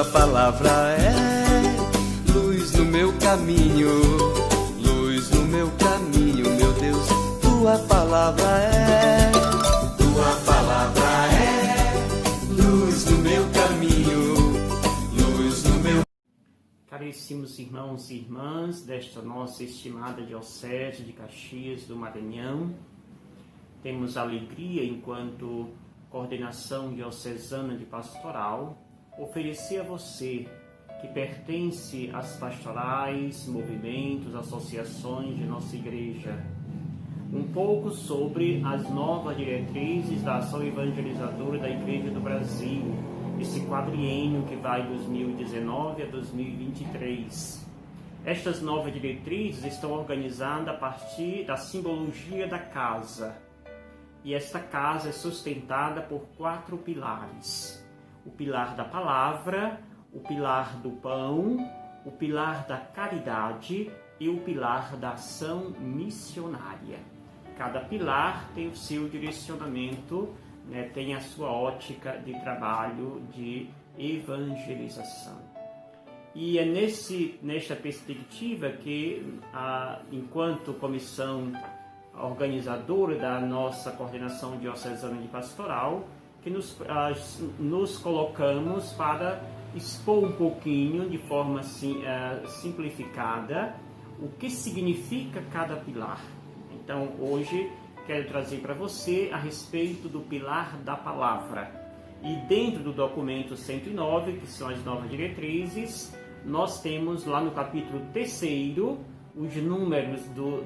Tua palavra é luz no meu caminho, luz no meu caminho, meu Deus. Tua palavra é luz no meu caminho, luz no meu... Caríssimos irmãos e irmãs desta nossa estimada Diocese de Caxias do Maranhão, temos alegria, enquanto coordenação diocesana de pastoral, oferecer a você que pertence às pastorais, movimentos, associações de nossa igreja, um pouco sobre as novas diretrizes da ação evangelizadora da Igreja do Brasil, esse quadriênio que vai 2019 a 2023. Estas novas diretrizes estão organizadas a partir da simbologia da casa. E esta casa é sustentada por 4 pilares. O pilar da palavra, o pilar do pão, o pilar da caridade e o pilar da ação missionária. Cada pilar tem o seu direcionamento, tem a sua ótica de trabalho de evangelização. E é nesta perspectiva que, enquanto comissão organizadora da nossa coordenação diocesana de pastoral, que nos colocamos para expor um pouquinho, de forma simplificada, o que significa cada pilar. Então, hoje, quero trazer para você a respeito do pilar da palavra. E dentro do documento 109, que são as novas diretrizes, nós temos lá no capítulo 3º, os números do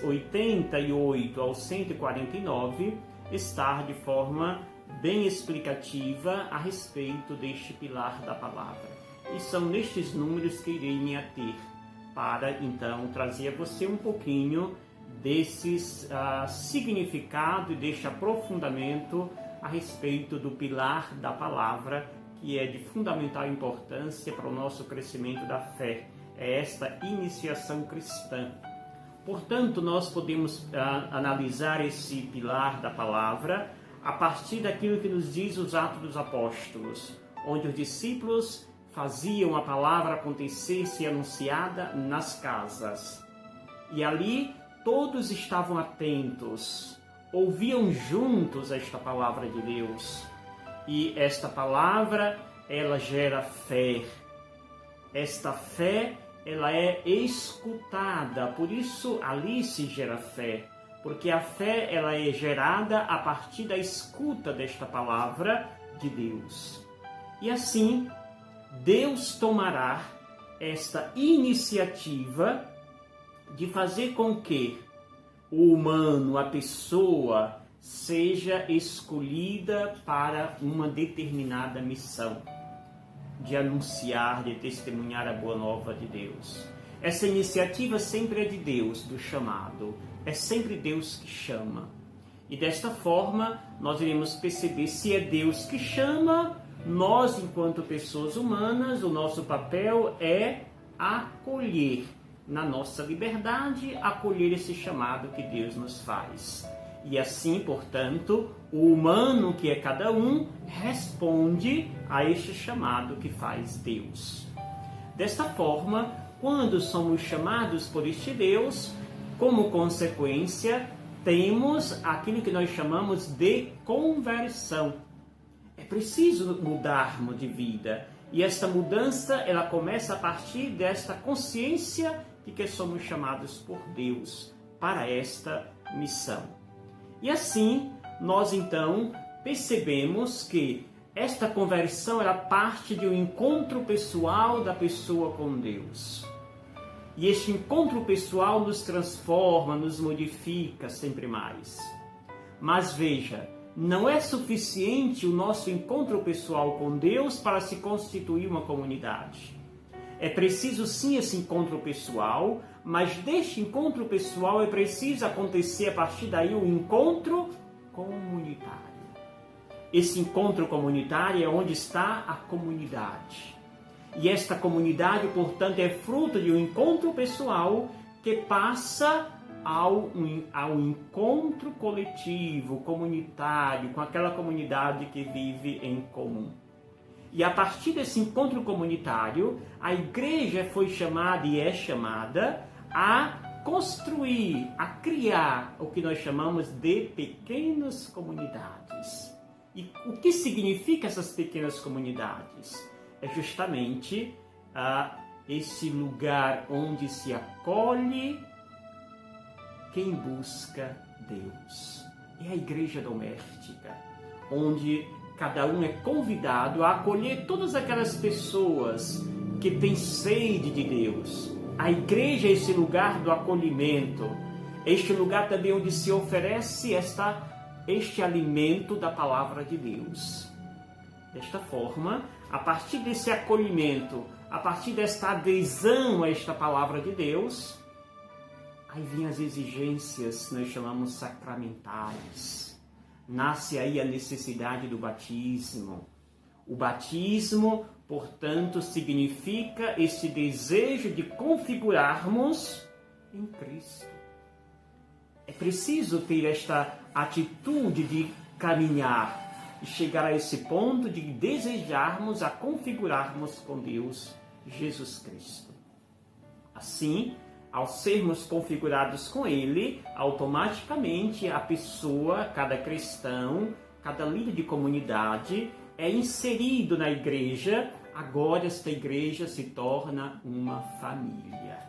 88 ao 149, estar de forma bem explicativa a respeito deste pilar da palavra. E são nestes números que irei me ater para, então, trazer a você um pouquinho desses significado e deste aprofundamento a respeito do pilar da palavra, que é de fundamental importância para o nosso crescimento da fé. É esta iniciação cristã. Portanto, nós podemos analisar esse pilar da palavra a partir daquilo que nos diz os Atos dos Apóstolos, onde os discípulos faziam a palavra acontecer, ser anunciada nas casas. E ali todos estavam atentos, ouviam juntos esta palavra de Deus. E esta palavra, ela gera fé. Esta fé, ela é escutada, por isso ali se gera fé, porque a fé, ela é gerada a partir da escuta desta palavra de Deus. E assim, Deus tomará esta iniciativa de fazer com que o humano, a pessoa, seja escolhida para uma determinada missão, de anunciar, de testemunhar a boa nova de Deus. Essa iniciativa sempre é de Deus, do chamado. É sempre Deus que chama. E desta forma, nós iremos perceber se é Deus que chama, nós, enquanto pessoas humanas, o nosso papel é acolher, na nossa liberdade, acolher esse chamado que Deus nos faz. E assim, portanto, o humano, que é cada um, responde a este chamado que faz Deus. Desta forma, quando somos chamados por este Deus, como consequência, temos aquilo que nós chamamos de conversão. É preciso mudarmos de vida. E esta mudança, ela começa a partir desta consciência de que somos chamados por Deus para esta missão. E assim, nós então percebemos que esta conversão era parte de um encontro pessoal da pessoa com Deus. E este encontro pessoal nos transforma, nos modifica sempre mais. Mas veja, não é suficiente o nosso encontro pessoal com Deus para se constituir uma comunidade. É preciso sim esse encontro pessoal, mas deste encontro pessoal é preciso acontecer a partir daí o encontro comunitário. Esse encontro comunitário é onde está a comunidade. E esta comunidade, portanto, é fruto de um encontro pessoal que passa ao encontro coletivo, comunitário, com aquela comunidade que vive em comum. E a partir desse encontro comunitário, a igreja foi chamada e é chamada a construir, a criar o que nós chamamos de pequenas comunidades. E o que significa essas pequenas comunidades? É justamente esse lugar onde se acolhe quem busca Deus. É a igreja doméstica, onde cada um é convidado a acolher todas aquelas pessoas que têm sede de Deus. A igreja é esse lugar do acolhimento, este lugar também onde se oferece este alimento da palavra de Deus. Desta forma, a partir desse acolhimento, a partir desta adesão a esta palavra de Deus, aí vêm as exigências que nós chamamos sacramentais. Nasce aí a necessidade do batismo. O batismo, portanto, significa esse desejo de configurarmos em Cristo. É preciso ter esta atitude de caminhar e chegar a esse ponto de desejarmos a configurarmos com Deus, Jesus Cristo. Assim, ao sermos configurados com Ele, automaticamente a pessoa, cada cristão, cada líder de comunidade é inserido na igreja. Agora esta igreja se torna uma família.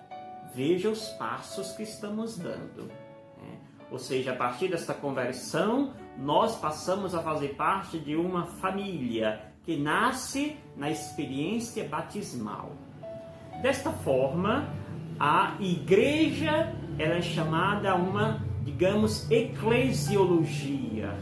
Veja os passos que estamos dando. Ou seja, a partir desta conversão, nós passamos a fazer parte de uma família que nasce na experiência batismal. Desta forma, a igreja ela é chamada a uma, digamos, eclesiologia.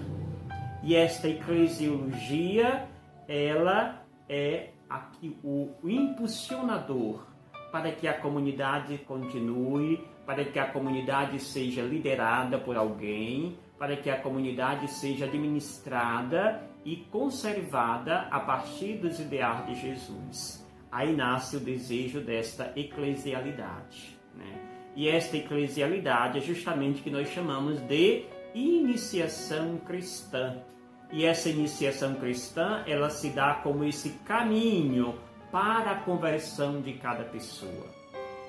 E esta eclesiologia, ela é aqui o impulsionador para que a comunidade continue, para que a comunidade seja liderada por alguém, para que a comunidade seja administrada e conservada a partir dos ideais de Jesus. Aí nasce o desejo desta eclesialidade, né? E esta eclesialidade é justamente o que nós chamamos de iniciação cristã. E essa iniciação cristã, ela se dá como esse caminho para a conversão de cada pessoa.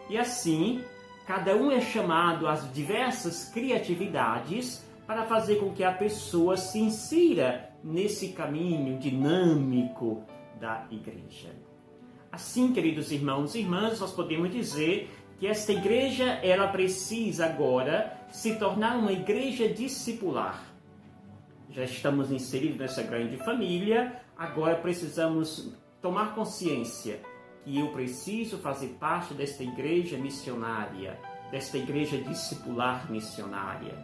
E assim, cada um é chamado às diversas criatividades para fazer com que a pessoa se insira nesse caminho dinâmico da igreja. Assim, queridos irmãos e irmãs, nós podemos dizer que esta igreja, ela precisa agora se tornar uma igreja discipular. Já estamos inseridos nessa grande família, agora precisamos tomar consciência que eu preciso fazer parte desta igreja missionária, desta igreja discipular missionária.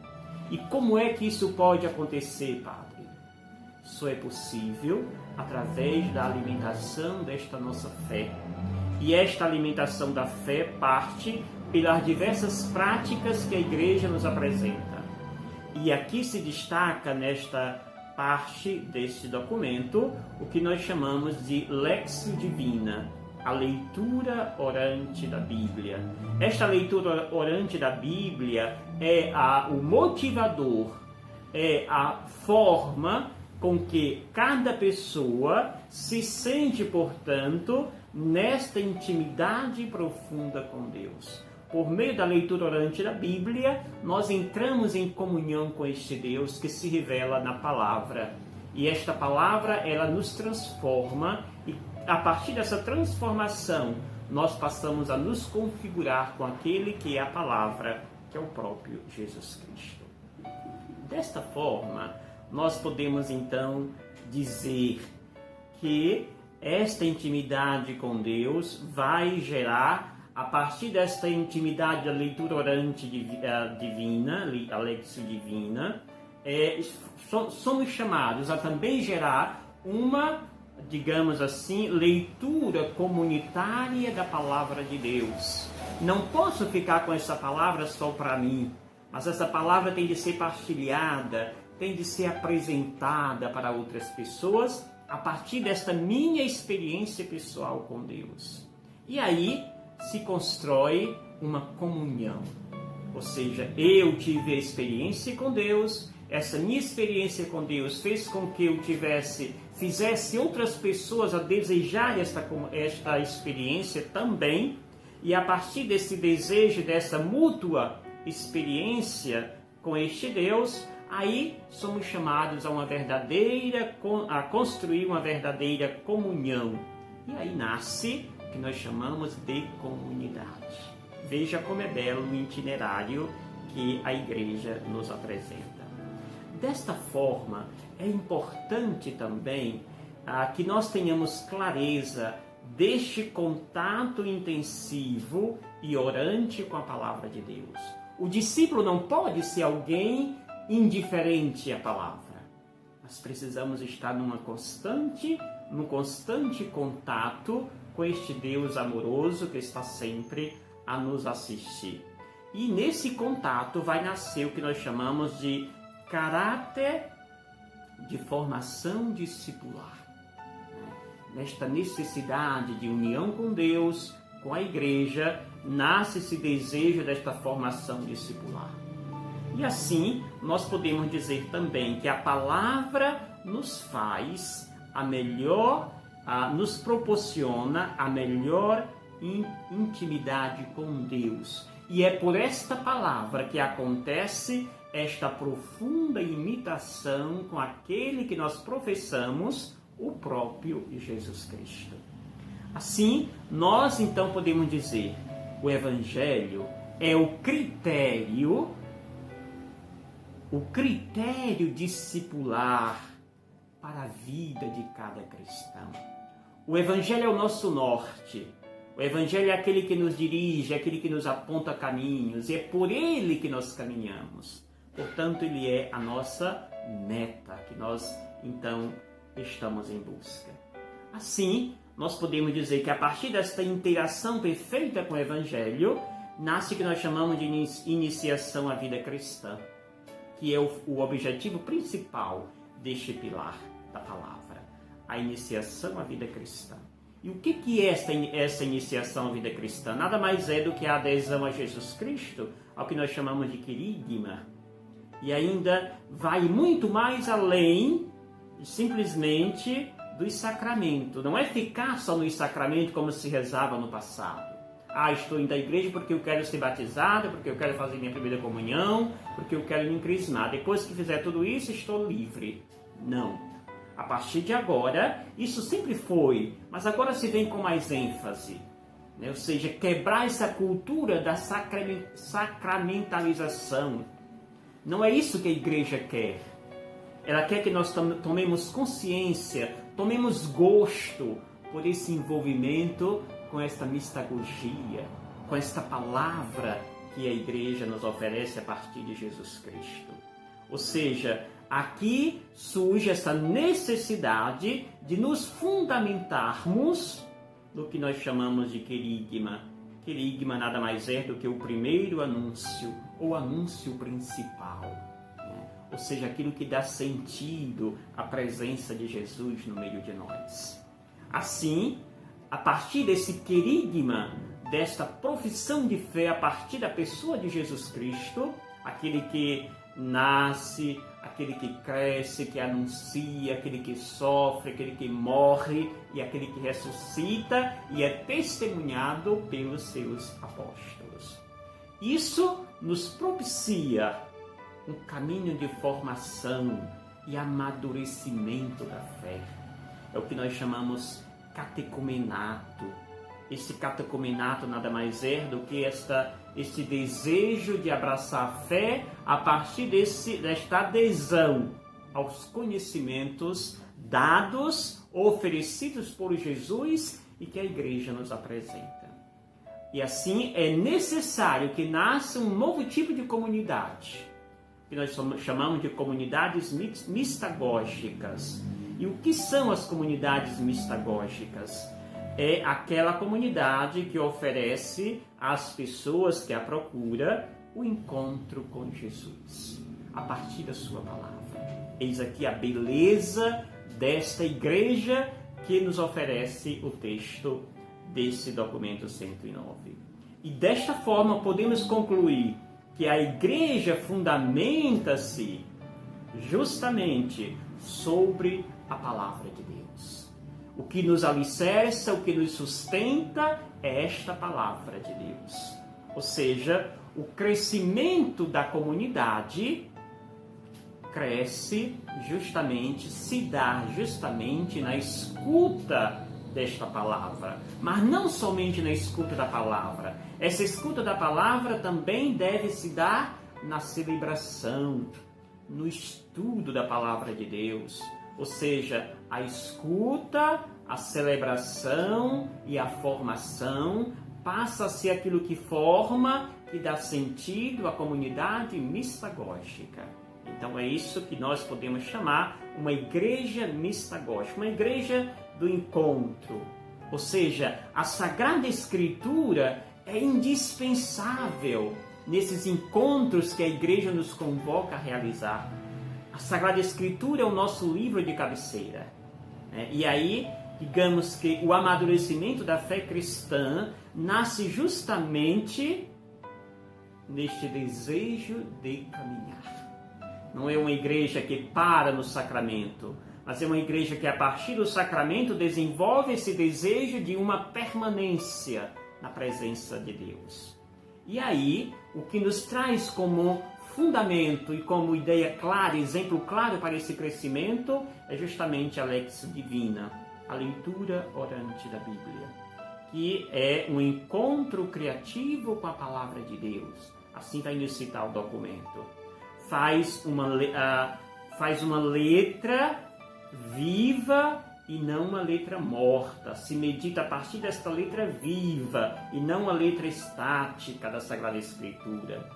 E como é que isso pode acontecer, Padre? Isso é possível através da alimentação desta nossa fé. E esta alimentação da fé parte pelas diversas práticas que a igreja nos apresenta. E aqui se destaca nesta parte deste documento o que nós chamamos de Lectio Divina, a leitura orante da Bíblia. Esta leitura orante da Bíblia é o motivador, é a forma com que cada pessoa se sente, portanto, nesta intimidade profunda com Deus. Por meio da leitura orante da Bíblia, nós entramos em comunhão com este Deus que se revela na palavra. E esta palavra, ela nos transforma e a partir dessa transformação, nós passamos a nos configurar com aquele que é a palavra, que é o próprio Jesus Cristo. Desta forma, nós podemos então dizer que esta intimidade com Deus vai gerar, a partir desta intimidade da leitura orante divina, a Lectio Divina, somos chamados a também gerar uma, digamos assim, leitura comunitária da palavra de Deus. Não posso ficar com essa palavra só para mim, mas essa palavra tem de ser partilhada, tem de ser apresentada para outras pessoas a partir desta minha experiência pessoal com Deus. E aí se constrói uma comunhão. Ou seja, eu tive a experiência com Deus, essa minha experiência com Deus fez com que eu fizesse outras pessoas a desejar esta experiência também, e a partir desse desejo, dessa mútua experiência com este Deus, aí somos chamados a construir uma verdadeira comunhão. E aí nasce o que nós chamamos de comunidade. Veja como é belo o itinerário que a igreja nos apresenta. Desta forma, é importante também que nós tenhamos clareza deste contato intensivo e orante com a palavra de Deus. O discípulo não pode ser alguém indiferente à palavra. Nós precisamos estar num constante contato com este Deus amoroso que está sempre a nos assistir. E nesse contato vai nascer o que nós chamamos de caráter de formação discipular. Nesta necessidade de união com Deus, com a igreja, nasce esse desejo desta formação discipular. E assim, nós podemos dizer também que a palavra nos nos proporciona a melhor intimidade com Deus. E é por esta palavra que acontece esta profunda imitação com aquele que nós professamos, o próprio Jesus Cristo. Assim, nós então podemos dizer, o Evangelho é o critério discipular para a vida de cada cristão. O Evangelho é o nosso norte. O Evangelho é aquele que nos dirige, é aquele que nos aponta caminhos, e é por ele que nós caminhamos. Portanto, ele é a nossa meta, que nós, então, estamos em busca. Assim, nós podemos dizer que a partir desta interação perfeita com o Evangelho, nasce o que nós chamamos de iniciação à vida cristã, que é o objetivo principal deste pilar da palavra, a iniciação à vida cristã. E o que é essa iniciação à vida cristã? Nada mais é do que a adesão a Jesus Cristo, ao que nós chamamos de querigma. E ainda vai muito mais além simplesmente dos sacramentos. Não é ficar só nos sacramentos como se rezava no passado. Estou indo à igreja porque eu quero ser batizado, porque eu quero fazer minha primeira comunhão, porque eu quero me crismar. Depois que fizer tudo isso, estou livre. Não. A partir de agora, isso sempre foi, mas agora se vem com mais ênfase. Né? Ou seja, quebrar essa cultura da sacramentalização. Não é isso que a igreja quer. Ela quer que nós tomemos consciência, tomemos gosto por esse envolvimento com esta mistagogia, com esta palavra que a igreja nos oferece a partir de Jesus Cristo. Ou seja, aqui surge essa necessidade de nos fundamentarmos no que nós chamamos de querigma. Querigma nada mais é do que o primeiro anúncio, ou anúncio principal. Ou seja, aquilo que dá sentido à presença de Jesus no meio de nós. Assim, a partir desse querigma, desta profissão de fé, a partir da pessoa de Jesus Cristo, aquele que nasce, aquele que cresce, que anuncia, aquele que sofre, aquele que morre e aquele que ressuscita e é testemunhado pelos seus apóstolos. Isso nos propicia um caminho de formação e amadurecimento da fé. É o que nós chamamos catecumenato. Esse catecumenato nada mais é do que este desejo de abraçar a fé a partir desta adesão aos conhecimentos dados, oferecidos por Jesus e que a igreja nos apresenta. E assim é necessário que nasça um novo tipo de comunidade, que nós chamamos de comunidades mistagógicas. E o que são as comunidades mistagógicas? É aquela comunidade que oferece às pessoas que a procuram o encontro com Jesus, a partir da sua palavra. Eis aqui a beleza desta igreja que nos oferece o texto desse documento 109. E desta forma podemos concluir que a igreja fundamenta-se justamente sobre a palavra de Deus. O que nos alicerça, o que nos sustenta é esta palavra de Deus. Ou seja, o crescimento da comunidade cresce justamente, se dá justamente na escuta desta palavra. Mas não somente na escuta da palavra. Essa escuta da palavra também deve se dar na celebração, no estudo da palavra de Deus. Ou seja, a escuta, a celebração e a formação passa a ser aquilo que forma e dá sentido à comunidade mistagógica. Então é isso que nós podemos chamar uma igreja mistagógica, uma igreja do encontro. Ou seja, a Sagrada Escritura é indispensável nesses encontros que a igreja nos convoca a realizar. A Sagrada Escritura é o nosso livro de cabeceira. E aí, digamos que o amadurecimento da fé cristã nasce justamente neste desejo de caminhar. Não é uma igreja que para no sacramento, mas é uma igreja que a partir do sacramento desenvolve esse desejo de uma permanência na presença de Deus. E aí, o que nos traz como fundamento e como ideia clara, exemplo claro para esse crescimento, é justamente a Lectio Divina, a leitura orante da Bíblia, que é um encontro criativo com a palavra de Deus. Assim vai nos citar o documento. Faz uma letra viva e não uma letra morta. Se medita a partir desta letra viva e não a letra estática da Sagrada Escritura.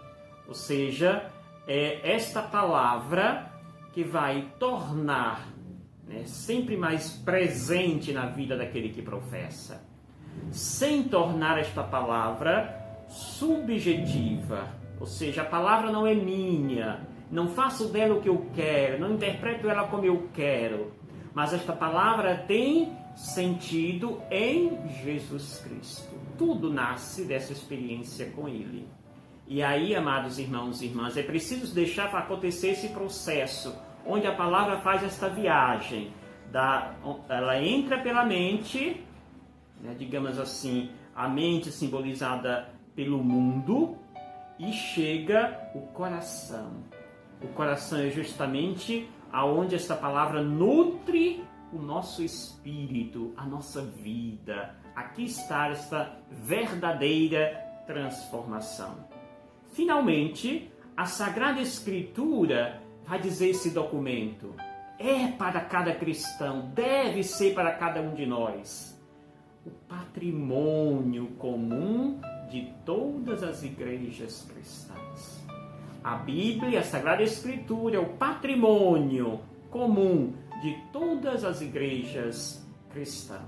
Ou seja, é esta palavra que vai tornar sempre mais presente na vida daquele que professa, sem tornar esta palavra subjetiva. Ou seja, a palavra não é minha, não faço dela o que eu quero, não interpreto ela como eu quero, mas esta palavra tem sentido em Jesus Cristo. Tudo nasce dessa experiência com Ele. E aí, amados irmãos e irmãs, é preciso deixar para acontecer esse processo, onde a palavra faz esta viagem. Ela entra pela mente, digamos assim, a mente simbolizada pelo mundo, e chega o coração. O coração é justamente aonde esta palavra nutre o nosso espírito, a nossa vida. Aqui está esta verdadeira transformação. Finalmente, a Sagrada Escritura vai dizer esse documento. É para cada cristão, deve ser para cada um de nós. O patrimônio comum de todas as igrejas cristãs. A Bíblia, a Sagrada Escritura, é o patrimônio comum de todas as igrejas cristãs.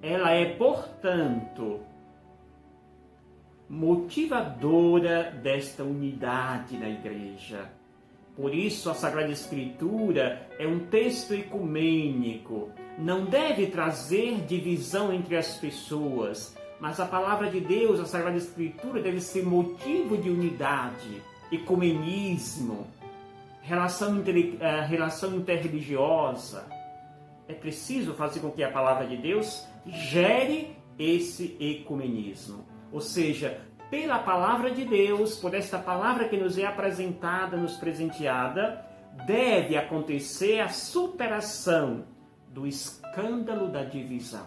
Ela é, portanto, motivadora desta unidade na igreja. Por isso, a Sagrada Escritura é um texto ecumênico. Não deve trazer divisão entre as pessoas, mas a palavra de Deus, a Sagrada Escritura, deve ser motivo de unidade, ecumenismo, relação interreligiosa. É preciso fazer com que a palavra de Deus gere esse ecumenismo. Ou seja, pela palavra de Deus, por esta palavra que nos é apresentada, nos presenteada, deve acontecer a superação do escândalo da divisão.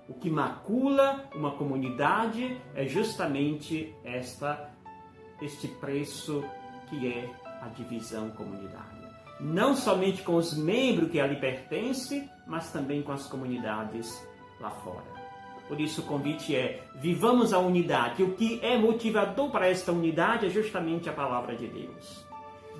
O que macula uma comunidade é justamente este preço que é a divisão comunitária. Não somente com os membros que ali pertencem, mas também com as comunidades lá fora. Por isso o convite é, vivamos a unidade. O que é motivador para esta unidade é justamente a palavra de Deus.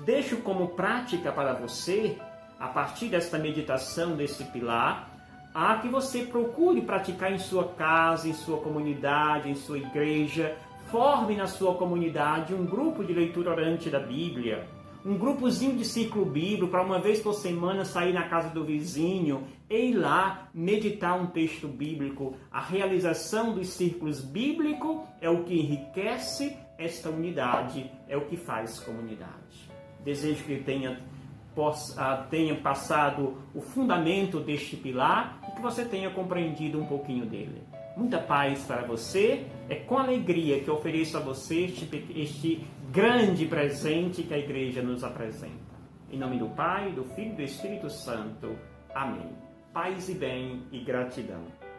Deixo como prática para você, a partir desta meditação, desse pilar, a que você procure praticar em sua casa, em sua comunidade, em sua igreja. Forme na sua comunidade um grupo de leitura orante da Bíblia, um grupozinho de círculo bíblico, para uma vez por semana sair na casa do vizinho e ir lá meditar um texto bíblico. A realização dos círculos bíblicos é o que enriquece esta unidade, é o que faz comunidade. Desejo que tenha tenha passado o fundamento deste pilar e que você tenha compreendido um pouquinho dele. Muita paz para você. É com alegria que eu ofereço a você este grande presente que a Igreja nos apresenta. Em nome do Pai, do Filho e do Espírito Santo. Amém. Paz e bem e gratidão.